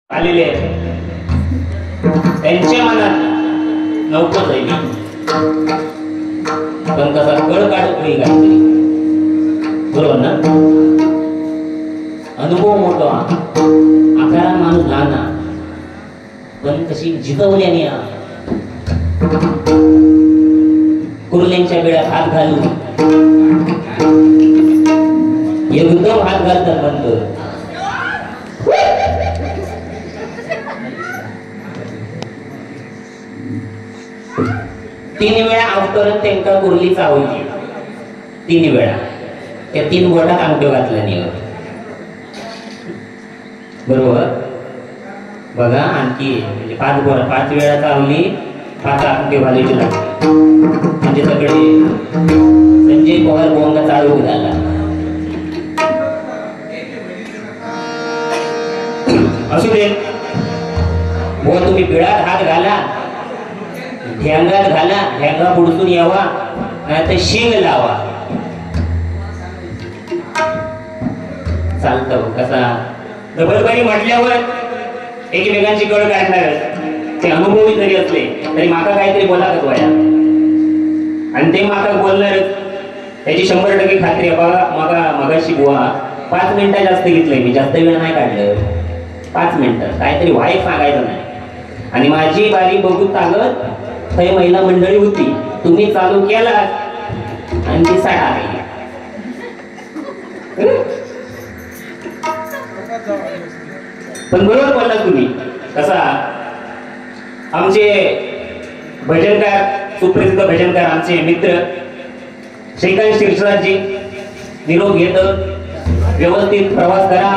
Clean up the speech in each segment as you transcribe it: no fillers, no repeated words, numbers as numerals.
आलेले त्यांच्या मनात नव्हतं जाईल पण कसा कळ काढत नाही काहीतरी बरोबर ना. अनुभव मोठा आकारा माणूस लहान पण कशी जिजवल्याने कुर्ल्यांच्या वेळात हात घालून एकदम हात घालतात म्हणतो. तीन वेळा अवतरण त्यांना कुर्ली चावली. तीन वेळा त्या तीन बोटात अंगठ्या घातल्या नाही बरोबर. बघा आणखी म्हणजे पाच वेळा चावली 5 अंगठे घालायचे लागले म्हणजे सगळे संजय पवार बोंगा चालू झाला. असू दे बुवा तुम्ही बिळात हात घाला ढेंगात घाला ढेंगा बुडसून यावा नाही तर शिंग लावा चालतं. कसा डबलबारी म्हटल्यावर एकमेकांची कळ काढणार ते अनुभवी जरी असले तरी माका काहीतरी बोला का वया आणि ते माका बोलणारच त्याची 100% खात्री आहे. बघा मगाशी बुवा 5 मिनिटं जास्त घेतलंय मी जास्त वेळ नाही काढलं 5 मिनिटं काहीतरी वाईट सांगायचं नाही. आणि माझी बारी बघून चालत काही महिला मंडळी होती तुम्ही चालू केला आणि ती साठ आली. पण बरोबर बोलला तुम्ही. कसा आमचे भजनकार सुप्रसिद्ध भजनकार आमचे मित्र श्रीकांत शिरसाटजी निरोप घेत व्यवस्थित प्रवास करा.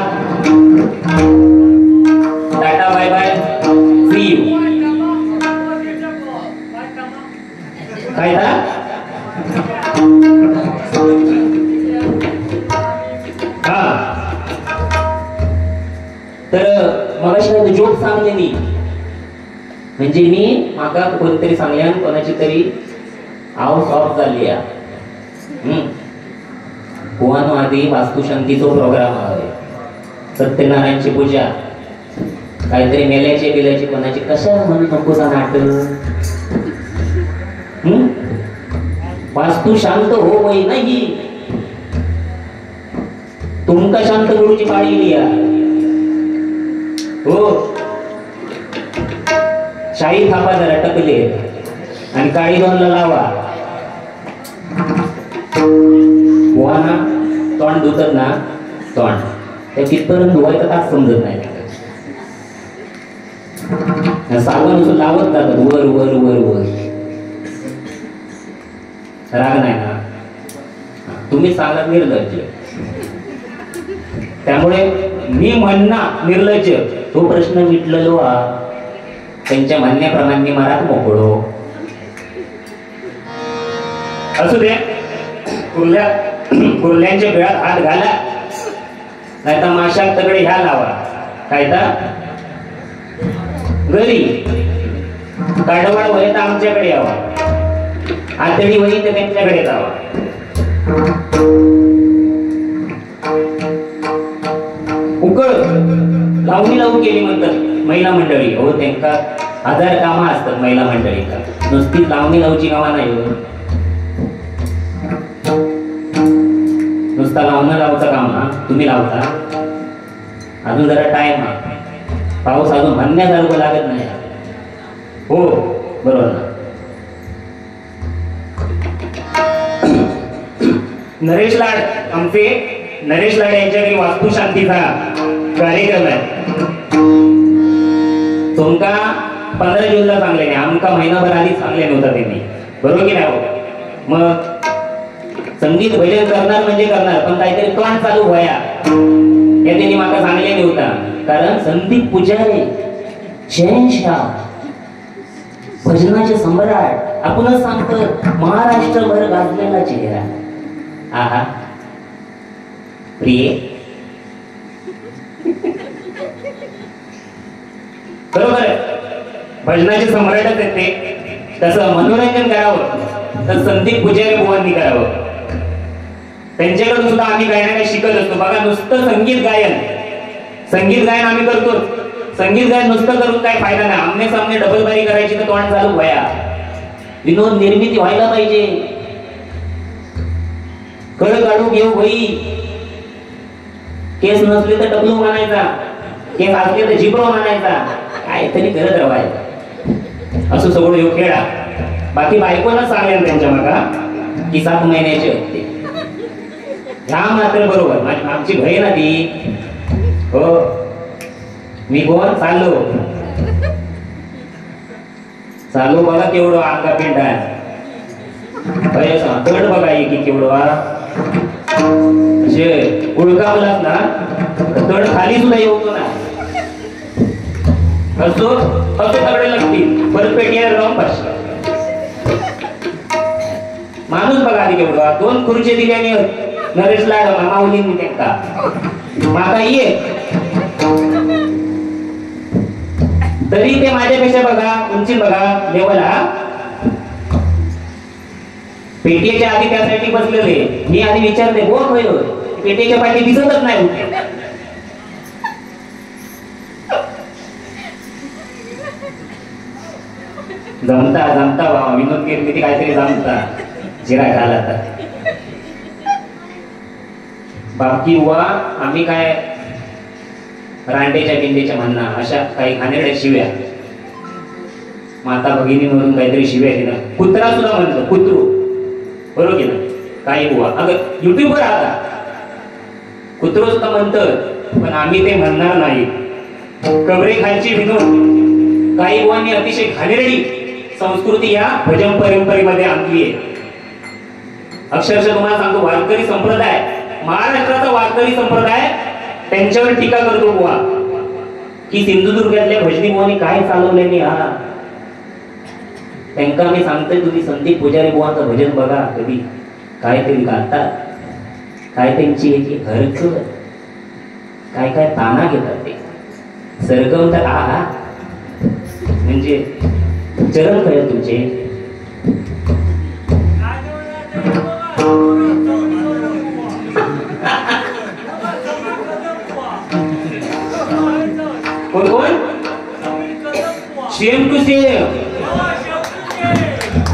Tata bye bye see you. काय तर मगाशी जोक सांगले मी म्हणजे मी माका कोणतरी सांगल्या कोणाची तरी आव सॉफ्ट झाली कोण आधी वास्तुशांतीचा प्रोग्राम आहे सत्यनारायणची पूजा काहीतरी मेल्याची बिल्याची कोणाची कशा म्हणून नकोचा नाटक वास्तू शांत हो वय नाही तुमका शांत करूची पाळी लिया हो. शाही थापा जरा टकले आणि काळी दोनला लावा बुवा ना तोंड दुखत ना तोंड त्या तिथपर्यंत धुवायचं तास समजत नाही. साबण असं लावत जातात वर वर वर वर राग नाही ना तुम्ही सांगा निर्लज्ज. त्यामुळे मी म्हणणार निर्लज्ज तो प्रश्न मिटलेलो त्यांच्या म्हणण्याप्रमाणे मरात मोकळो असू दे. कुर्ल्यांच्या बिळात हात घाला नाही तर माशात तगडे ह्या लावा. काय तर घरी काढवाड वय तर आमच्याकडे यावा आतडी वही तर त्यांच्याकडे जावा. उकळ लावणी लावून केली म्हणतात महिला मंडळी हो त्यांना 1000 कामं असतात महिला मंडळीला नुसती लावणी लावची कामा नाही हो. नुसता लावणं लावचं काम तुम्ही लावता अजून जरा टाइम पाऊस अजून म्हणण्यासारखं लागत नाही हो बरोबर ना. नरेश लाड आमचे नरेश लाड यांच्याकडे वास्तुशांतीचा कार्यक्रम आहे. तुमका 15 जूनला सांगले नाही आमका महिनाभर आधी सांगले नव्हता त्यांनी बरोबर की नाही. मग संगीत भजन करणार म्हणजे करणार पण काहीतरी तोंड चालू व्हाया हे त्यांनी माका सांगले नव्हता. कारण संदीप पुजारी शहनशाह भजनाचे सम्राट आपणच सांगतो महाराष्ट्रभर गाजलेला चेहरा आहा प्रिय बरोबर आहे. भजनाचे सम्राटच आहेत ते तसं मनोरंजन करावं तर संदीप पुजारी बुवांनी करावं. त्यांच्याकडून सुद्धा आम्ही काही ना काही शिकत असतो. बघा नुसतं संगीत गायन आम्ही करतो संगीत गायन नुसतं करून काय फायदा नाही. आमने सामने डबलबारी करायची तर तोंड चालू व्हाया. विनोद निर्मिती व्हायला पाहिजे. कळ काढू घेऊ भाई. केस नसले तर डबलू म्हणायचा, केस असले तर जिब्रो म्हणायचा, काहीतरी करत राहायचं. असं सगळं योग खेळा. बाकी बायकोला सांगेल त्यांच्या मागा की 7 महिन्याचे होते. ह्या मात्र बरोबर. आमची बहीण ना ती. हो मी कोण चाललो चालू बघा केवढं अंगा पिंडा तड बघा की केवढं उडकावलाच ना तड खाली सुद्धा येतो ना. असो असो तगडे लागतील परत पेटीवर राहून पाहिजे. माणूस बघा आधी केवढा. 2 खुर्ची दिल्याने नरेशला माऊलींनी त्यांना माका ये तरी ते माझ्यापेक्षा बघा उंची बघा लेवला. पेटीच्या आधी त्यासाठी बसलेले. मी आधी विचारले कोण होय पेटीच्या पाठी दिसतच नाही. जमता जमता बाबा विनोद किती काहीतरी जमता जिरा घाला तर बाकी वा आम्ही काय रांडेच्या बिंडेच्या म्हणणं अशा काही घाणेरड्या शिव्या माता भगिनीवरून काहीतरी शिव्या दिला. कुत्रा सुद्धा म्हणतो कुत्रू बरोबर की ना काही बुवा. अगं युट्यूबवर आता कुत्रो सुद्धा म्हणतं पण आम्ही ते म्हणणार नाही. कबरे खालची विनोद काही बुवांनी अतिशय घाणेरडी संस्कृती या भजन परंपरेमध्ये आणली आहे. अक्षरशः तुम्हाला सांगतो वारकरी संप्रदाय महाराष्ट्राचा वारकरी संप्रदाय त्यांच्यावर टीका करतो बुवा की सिंधुदुर्गातल्या भजनी बुवांनी काय चालवले नाही. हा त्यांना मी सांगतोय तुम्ही संदीप पुजारी बुवांचं भजन बघा कधी काय तरी गातात. काय त्यांची याची हरक काय काय ताना घेतात ते सरगम तर आहा म्हणजे चरण कळेल तुमचे. कोण कोण सेम टू सेम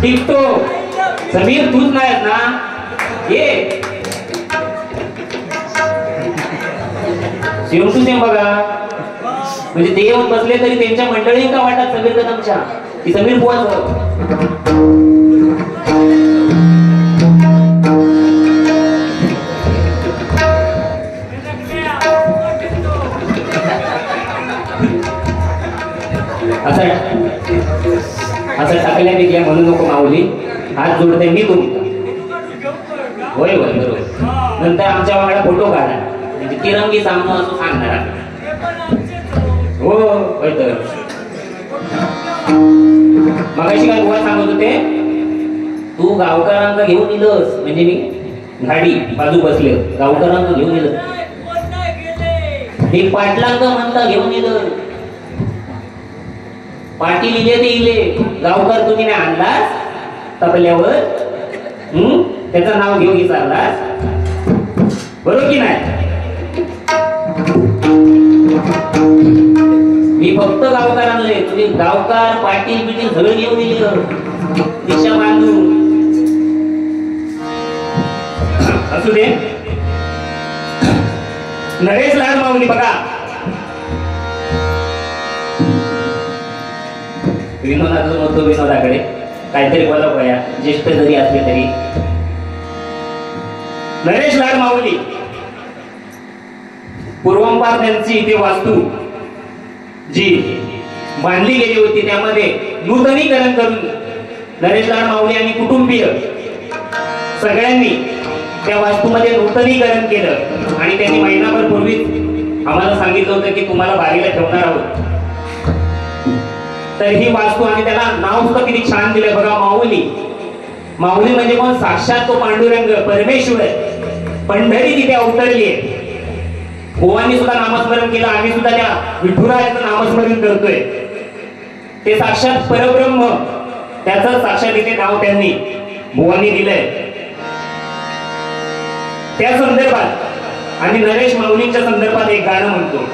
टिकतो. समीर तूच नाहीत ना ये सेम टू सेम बघा. म्हणजे ते येऊन बसले तरी त्यांच्या मंडळी का वाटत समीर कदमच्या की समीर बुवाचं. असं टाकल्यापैकी म्हणू नको माऊली. हात जोडते मी तुमचा. होय होय बरोबर. नंतर आमच्या वांगडा फोटो काढा म्हणजे तिरंगी सामना असं सांगणार. हो होय तर मगाशी काय बुवा सांगत होते तू गावकरांना घेऊन इलस म्हणजे मी गाडी बाजू बसले गावकरांना घेऊन इलं मी पाटलांना म्हणता घेऊन इलं. पाटील इले ते इले गावकर तुम्ही नाही आणलास तबल्यावर त्याचं नाव घेऊन विचारलास बरोबर की नाही. मी फक्त गावकार आणले तुम्ही गावकार पाटील बिटील सगळं घेऊन दिलं दिशा बांधून. असू दे. नरेश लाड माऊली बघा विनोदाचं होतो विनोदाकडे काहीतरी बोला बया ज्येष्ठ जरी असले तरी. नरेश लाड माऊली पूर्वंपार त्यांची इथे वास्तू जी बांधली गेली होती त्यामध्ये नूतनीकरण करून नरेश लाड माऊली आणि कुटुंबीय सगळ्यांनी त्या वास्तूमध्ये नूतनीकरण केलं. आणि त्यांनी महिनाभर पूर्वी आम्हाला सांगितलं होतं की तुम्हाला बारीला ठेवणार आहोत. तर ही वास्तू आणि त्याला नाव सुद्धा किती छान दिलं बघा माऊली. माऊली म्हणजे कोण साक्षात तो पांडुरंग परमेश्वर पंढरी तिथे अवतरली आहे. बुवांनी सुद्धा नामस्मरण केलं आम्ही सुद्धा त्या विठुरायाचं नामस्मरण करतोय. ते साक्षात परब्रह्म त्याचं साक्षात इथे नाव त्यांनी बुवांनी दिलंय. त्या संदर्भात आणि नरेश माऊलींच्या संदर्भात एक गाणं म्हणतो.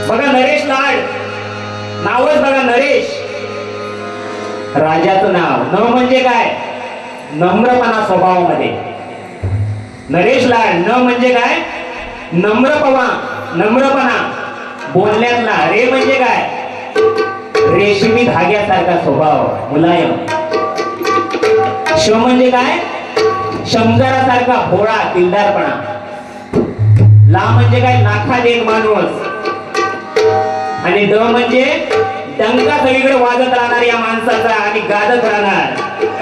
बघा नरेश लाड, नावच बघा नरेश, राजाचं नाव. न म्हणजे काय? नम्रपणा स्वभावामध्ये. नरेश लाड, न म्हणजे काय? नम्रपणा बोलण्यातला. रे म्हणजे काय? रेशमी धाग्यासारखा स्वभाव, मुलायम. श म्हणजे काय? शंकरासारखा भोळा, दिलदारपणा. ला म्हणजे काय? लाखात एक माणूस. आणि ड म्हणजे डंका सगळीकडे वाजत राहणार या माणसाचा आणि गाजत राहणार.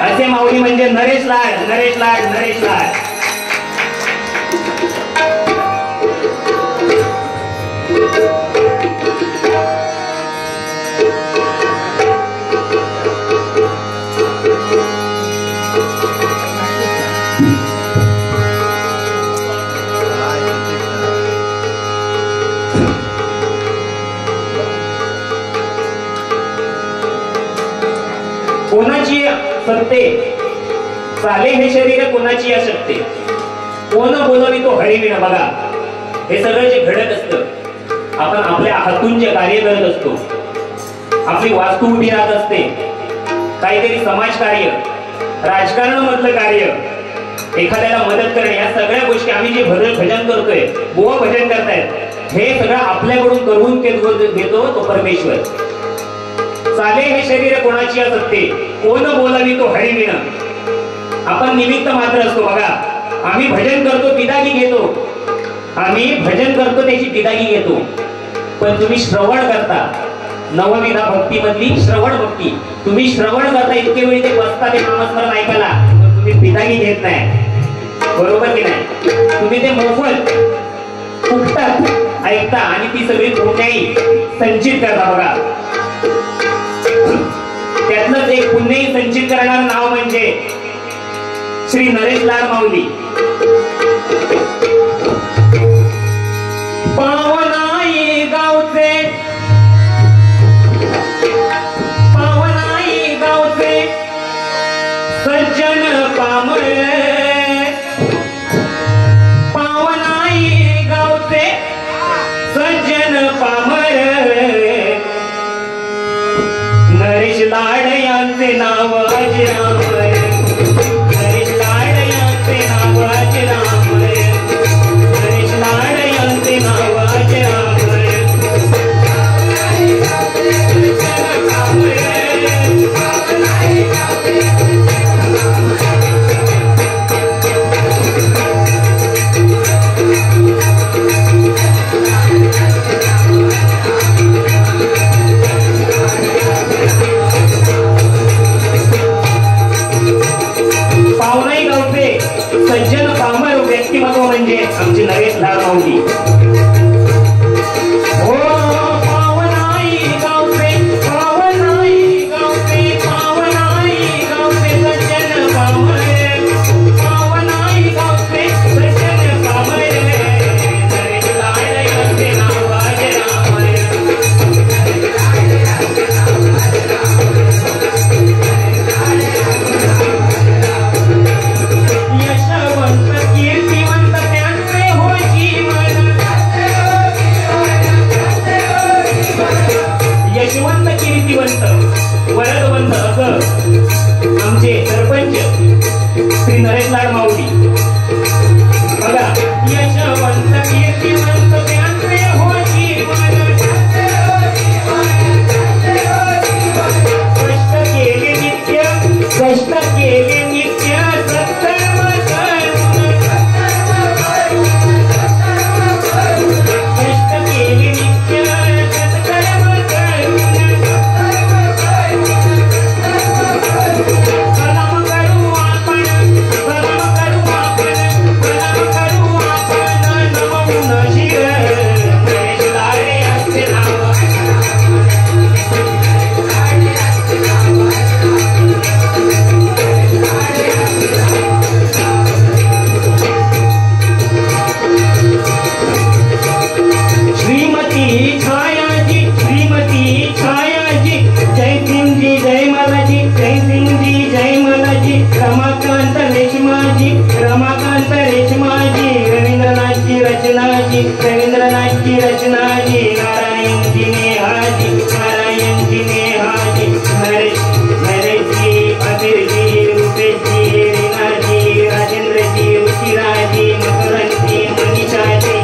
असे माऊली म्हणजे नरेश लाड, नरेश लाड, नरेश लाड. कोणाची सत्ते चाले हे शरीर, कोणाची असते. कोण बोलावी तो हरिविण. बघा हे सगळं जे घडत असतं, आपण आपल्या हातून जे कार्य करत असतो, आपली वास्तू उभी राहत असते, काहीतरी समाजकार्य, राजकारण मधलं कार्य, एखाद्याला मदत करणे, या सगळ्या गोष्टी आम्ही जे भजन करतोय, बुवा भजन करतायत, हे सगळं आपल्याकडून करून घेतो तो परमेश्वर. चाले हे शरीर कोणाची असते, कोण बोलावी तो हरिविण. आपण निमित्त मात्र असतो. बघा आम्ही भजन करतो, पिदागी घेतो, आम्ही भजन करतो त्याची पिदागी घेतो. पण तुम्ही श्रवण करता, नवविधा भक्ती मधली श्रवण भक्ती, तुम्ही श्रवण करता इतके वेळी ते बसता ते नामस्मरण ऐकायला, पण तुम्ही पिदागी घेत नाही. बरोबर की नाही? तुम्ही ते मोफत फुकटात ऐकता आणि ती सगळी पुण्याई संचित करता. बघा त्यातलंच एक पुण्याई संचित करणारं नाव म्हणजे श्री नरेश लाड माऊली. पावनाई गावचे, पावनाई गावचे सज्जन पामळे, पावनाई गावचे सज्जन पामळे. नरेश लाड यांचे नाव अजरामर, नरेश लाड यांचे नाव अजरामर, नरेश लाड यांचे नाव अजरामर. रचना जी नारायण जी नेहाजी नारायण जी नेहाजी नरेश जी अबीर जी रूपेश जी रीना जी राजेंद्र जी रुचिरा जी मकरन जी मनीषा जी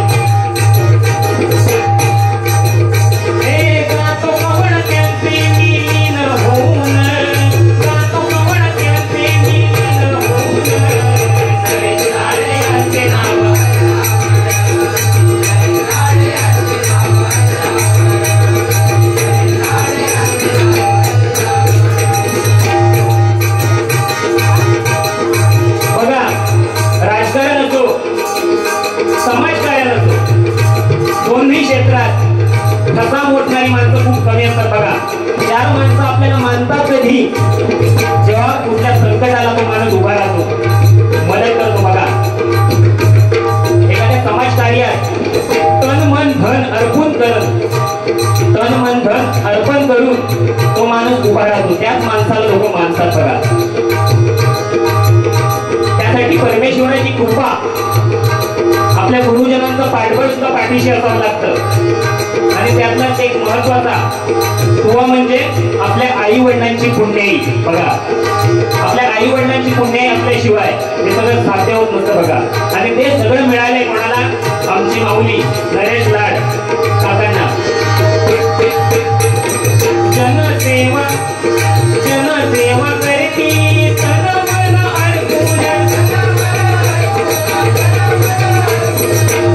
ठसा मोडणारी माणसं खूप कमी असतात बघा. चार माणसं आपल्याला मानतात कधी जेव्हा कुठल्या संकटाला तो माणूस उभा राहतो, मदत करतो बघा. एखाद्या समाज कार्यात तन मन धन अर्पण करून तो माणूस उभा राहतो, त्याच माणसाला लोक मानतात बघा. त्यासाठी परमेश्वराची कृपा आपल्या गुरुजनांचं पाठबळ सुद्धा पाठीशी असावं लागतं. आणि त्यातलाच एक महत्वाचा दुवा म्हणजे आपल्या आई वडिलांची पुण्याई बघा. आपल्या आई वडिलांची पुण्याई असल्याशिवाय हे सगळं साध्य होत नसतं बघा. आणि ते सगळं मिळालंय कोणाला? आमची माऊली नरेश लाड काकांना. जनसेवा करती तन मन अर्पून,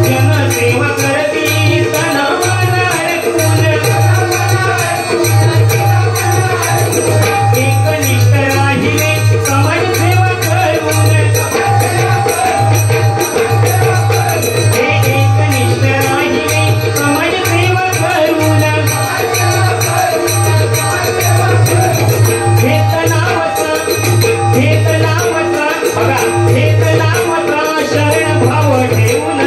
जनसेवा करती तन मन अर्पून, एकनिष्ठ राहिले समाजसेवा करून, एकनिष्ठ राहिले समाजसेवा करून, शरण भाव ठेवून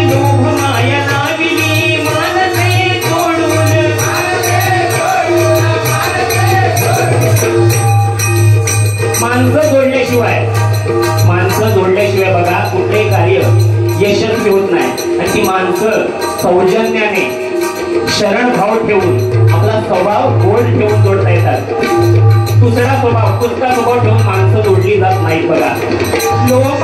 लोभ माया लाविली मानसे सोडून, माणसं जोडल्याशिवाय बघा कुठलेही कार्य यशस्वी होत नाही. आणि ती माणसं सौजन्याने शरण भाव ठेवून आपला स्वभाव गोड ठेवून जोडता येतात. दुसरा स्वभाव ठेवून माणसं जोडली जात नाहीत बघा. लोक